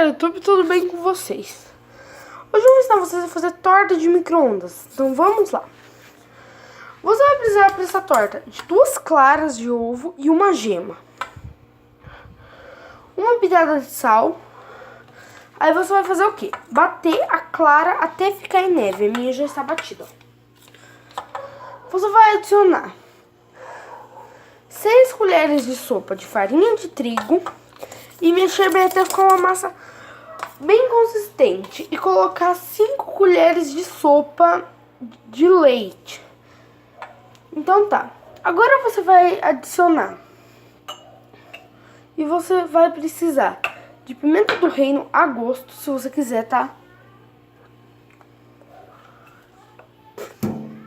galera do YouTube, tudo bem com vocês? Hoje eu vou ensinar vocês a fazer torta de micro-ondas. Então vamos lá. Você vai precisar para essa torta de 2 claras de ovo e uma gema, uma pitada de sal. Aí você vai fazer o quê? Bater a clara até ficar em neve. A minha já está batida. Você vai adicionar 6 colheres de sopa de farinha de trigo e mexer bem até ficar uma massa bem consistente. E colocar 5 colheres de sopa de leite. Então tá. Agora você vai adicionar. E você vai precisar de pimenta do reino a gosto, se você quiser, tá?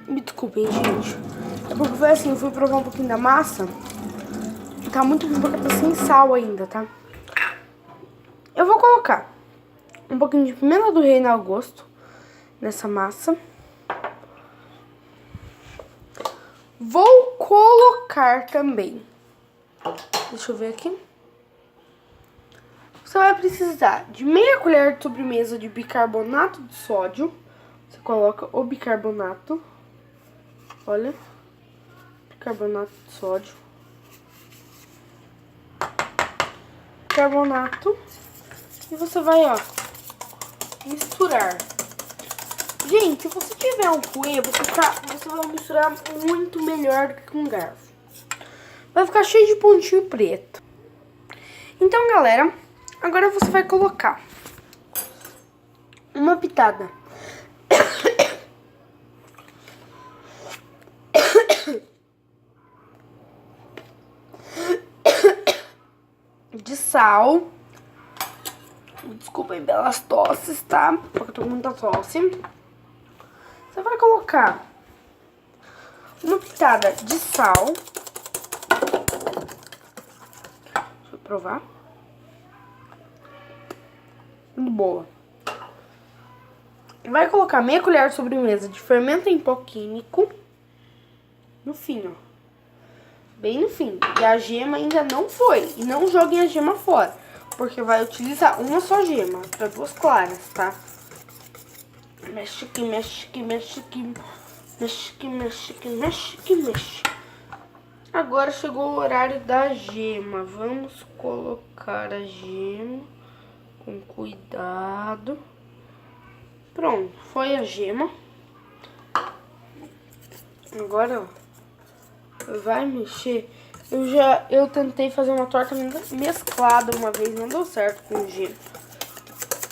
Me desculpem, gente. É porque foi assim, eu fui provar um pouquinho da massa. Tá muito bom porque tá sem sal ainda, tá? Eu vou colocar um pouquinho de pimenta do reino ao gosto nessa massa. Vou colocar também, deixa eu ver aqui. Você vai precisar de meia colher de sobremesa de bicarbonato de sódio. Você coloca o bicarbonato. Olha, bicarbonato de sódio. Bicarbonato. E você vai, ó, misturar. Gente, se você tiver um coelho, você vai misturar muito melhor do que com garfo. Vai ficar cheio de pontinho preto. Então, galera, agora você vai colocar uma pitada de sal. Desculpem pelas tosses, tá? Porque eu tô com muita tosse. Você vai colocar uma pitada de sal. Deixa eu provar. Muito boa. Vai colocar meia colher de sobremesa de fermento em pó químico. No fim, ó. Bem no fim. E a gema ainda não foi. E não joguem a gema fora, porque vai utilizar uma só gema para 2 claras, tá? Mexe aqui, mexe aqui, mexe aqui. Mexe aqui, mexe aqui, mexe aqui, mexe. Agora chegou o horário da gema. Vamos colocar a gema com cuidado. Pronto, foi a gema. Agora, ó, vai mexer. Eu tentei fazer uma torta mesclada uma vez, não deu certo com gema.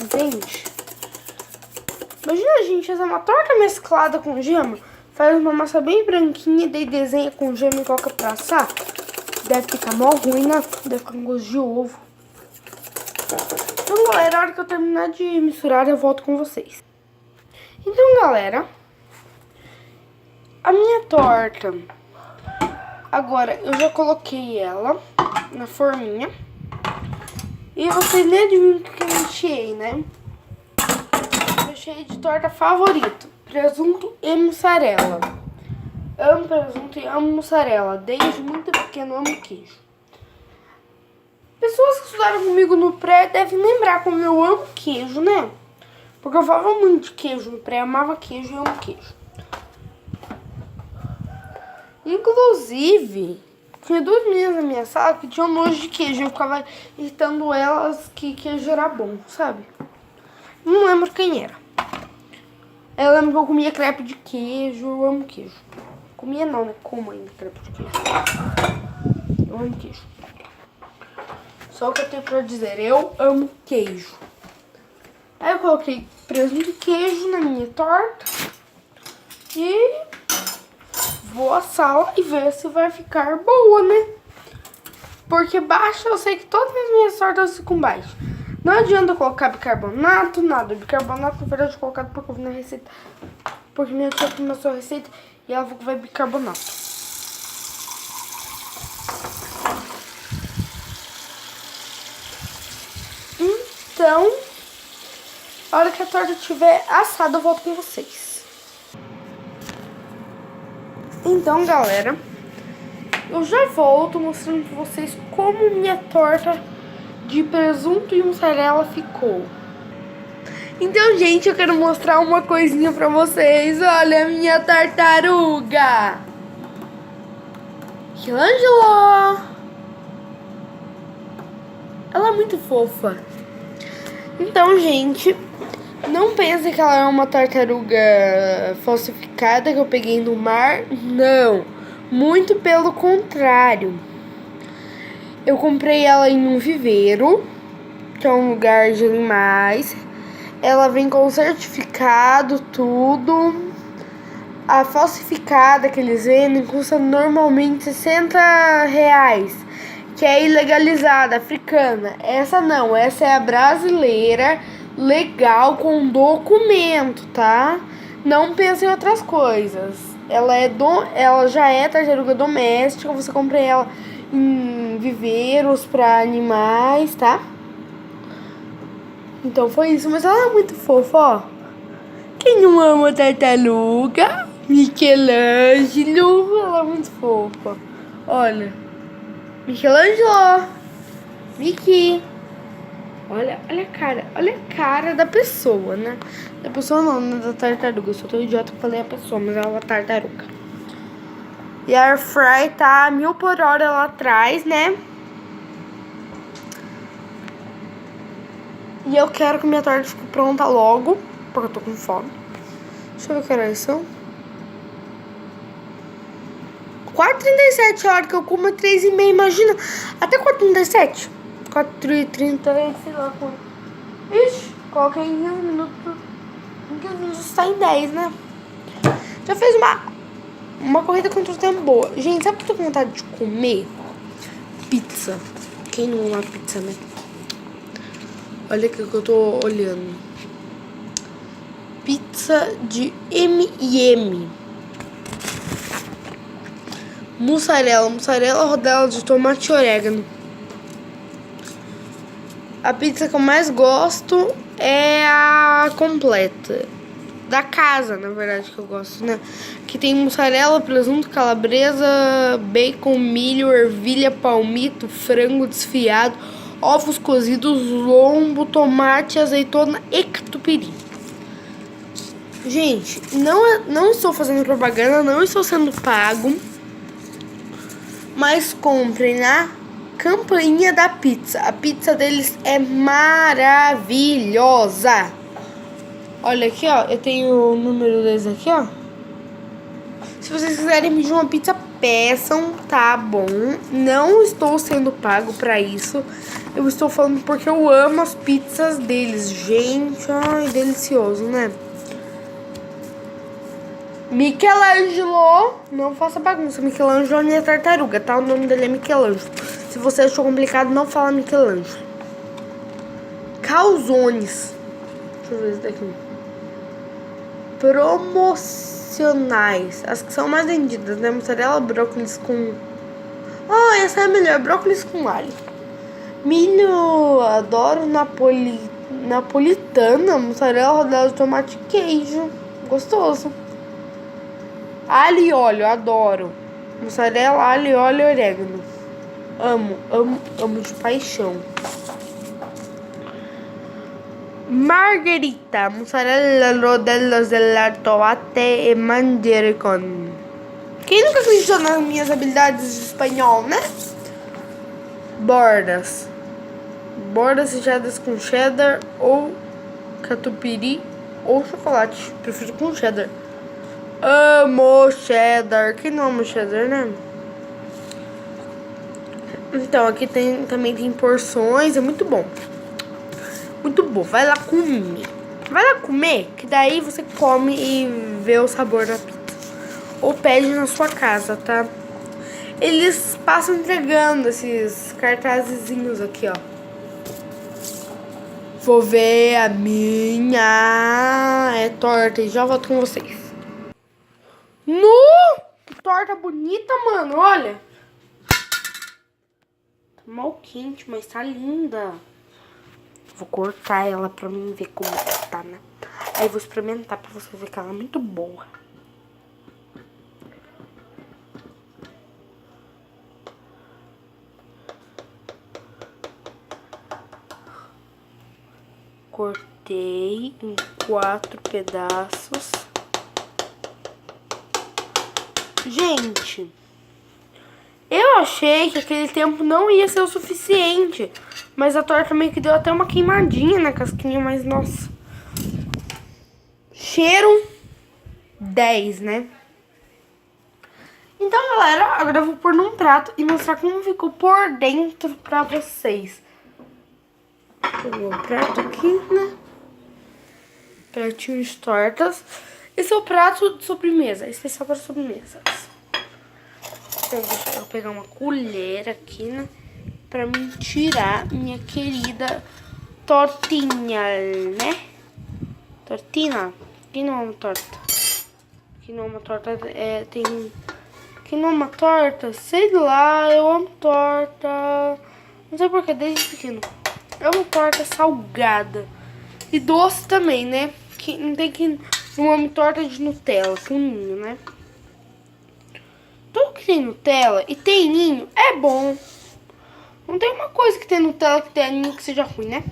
Entende? Imagina a gente fazer uma torta mesclada com gema. Faz uma massa bem branquinha, daí desenha com gema e coloca pra assar. Deve ficar mó ruim, né? Deve ficar com gosto de ovo. Então, galera, a hora que eu terminar de misturar, eu volto com vocês. Então, galera, a minha torta, agora eu já coloquei ela na forminha. E vocês nem adivinham o que eu enchei, né? Recheio de torta favorito: presunto e mussarela. Amo presunto e amo mussarela. Desde muito pequeno amo queijo. Pessoas que estudaram comigo no pré devem lembrar como eu amo queijo, né? Porque eu falava muito de queijo no pré, amava queijo e amo queijo. Inclusive, tinha 2 meninas na minha sala que tinham nojo de queijo. Eu ficava irritando elas que queijo era bom, sabe? Não lembro quem era. Eu lembro que eu comia crepe de queijo, eu amo queijo. Comia não, né? Como ainda crepe de queijo. Eu amo queijo. Só o que eu tenho pra dizer, eu amo queijo. Aí eu coloquei presunto e queijo na minha torta. E vou assá-la e ver se vai ficar boa, né? Porque baixa, eu sei que todas as minhas tortas ficam baixas. Não adianta colocar bicarbonato, nada. Bicarbonato, na verdade, colocado porque eu vi na receita. Porque minha tia começou a receita e ela falou que vai bicarbonato. Então, a hora que a torta estiver assada, eu volto com vocês. Então, galera, eu já volto mostrando pra vocês como minha torta de presunto e mussarela ficou. Então, gente, eu quero mostrar uma coisinha pra vocês. Olha a minha tartaruga. Michelangelo. Ela é muito fofa. Então, gente, não pensem que ela é uma tartaruga falsificada que eu peguei no mar. Não. Muito pelo contrário. Eu comprei ela em um viveiro, que é um lugar de animais. Ela vem com certificado, tudo. A falsificada que eles vendem custa normalmente R$60, que é ilegalizada, africana. Essa não, essa é a brasileira, legal, com documento, tá? Não pense em outras coisas. Ela já é tartaruga doméstica, você compra ela em viveiros para animais, tá? Então foi isso, mas ela é muito fofa, ó. Quem não ama tartaruga? Michelangelo, ela é muito fofa. Olha, Michelangelo, Mickey. Olha a cara da pessoa, né? Da pessoa não, né? Da tartaruga. Eu sou tão idiota que falei a pessoa, mas ela é uma tartaruga. E a air fry tá a 1000 por hora lá atrás, né? E eu quero que minha torta fique pronta logo, porque eu tô com fome. Deixa eu ver que horas são. 4h37, a hora que eu como é 3h30, imagina. Até 4h37. 4h30, sei lá quando. Ixi, coloquei em 15 minutos. Em 15 minutos tá em 10, né? Já fez uma corrida contra o tempo boa. Gente, sabe o que eu tô com vontade de comer? Pizza. Quem não ama pizza, né? Olha aqui que eu tô olhando. Pizza de M&M. Mussarela, rodela de tomate e orégano. A pizza que eu mais gosto é a completa. Da casa, na verdade, que eu gosto, né? Que tem mussarela, presunto, calabresa, bacon, milho, ervilha, palmito, frango desfiado, ovos cozidos, lombo, tomate, azeitona e catupiry. Gente, não estou fazendo propaganda, não estou sendo pago. Mas comprem na campainha da pizza. A pizza deles é maravilhosa. Olha aqui, ó. Eu tenho o número deles aqui, ó. Se vocês quiserem pedir uma pizza, peçam, tá bom? Não estou sendo pago pra isso. Eu estou falando porque eu amo as pizzas deles. Gente, ai, delicioso, né? Michelangelo, não faça bagunça. Michelangelo é minha tartaruga, tá? O nome dele é Michelangelo. Se você achou complicado, não fala Michelangelo. Calzones. Deixa eu ver esse daqui. Promocionais. As que são mais vendidas, né? Mussarela, brócolis com... Ah, essa é a melhor. Brócolis com alho. Milho, adoro napolitana. Mussarela, rodela de tomate e queijo. Gostoso. Alho e óleo, adoro. Mussarela, alho, óleo e orégano. Amo de paixão. Margherita, mussarela, rodelas de tomate e manjericão. Quem nunca acreditou nas minhas habilidades de espanhol, né? Bordas recheadas com cheddar ou catupiry ou chocolate. Prefiro com cheddar. Amo cheddar. Quem não ama cheddar, né? Então, aqui também tem porções. É muito bom. Muito bom. Vai lá comer. Vai lá comer, que daí você come e vê o sabor da pizza. Ou pede na sua casa, tá? Eles passam entregando esses cartazezinhos aqui, ó. Vou ver a minha... É torta e já volto com vocês. No! Torta bonita, mano, olha. Tá mal quente, mas tá linda. Vou cortar ela pra mim ver como tá, né? Aí vou experimentar pra você ver que ela é muito boa. Cortei em 4 pedaços. Gente, eu achei que aquele tempo não ia ser o suficiente, mas a torta meio que deu até uma queimadinha na casquinha, mas nossa. Cheiro 10, né? Então, galera, agora eu vou pôr num prato e mostrar como ficou por dentro pra vocês. Vou o prato aqui, né? Pratinho de tortas. Esse é o prato de sobremesa, especial para sobremesas. Então, deixa eu pegar uma colher aqui, né? Pra me tirar minha querida tortinha, né? Tortina? Que não é uma torta. Que não é uma torta, tem... Que não é uma torta? Sei lá, eu amo torta. Não sei porquê, desde pequeno. Eu amo torta salgada. E doce também, né? Que não tem que... Não amo torta de Nutella com ninho, né? Tudo que tem Nutella e tem ninho é bom. Não tem uma coisa que tem Nutella que tem ninho que seja ruim, né?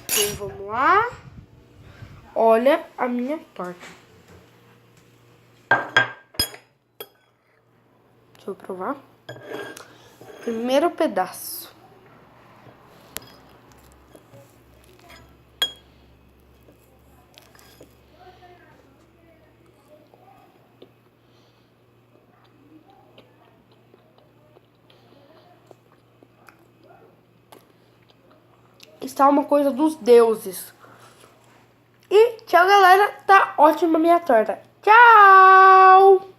Então vamos lá. Olha a minha torta. Deixa eu provar. Primeiro pedaço. Está uma coisa dos deuses. E tchau, galera. Tá ótima a minha torta. Tchau!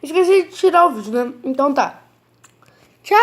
Esqueci de tirar o vídeo, né? Então tá. Tchau!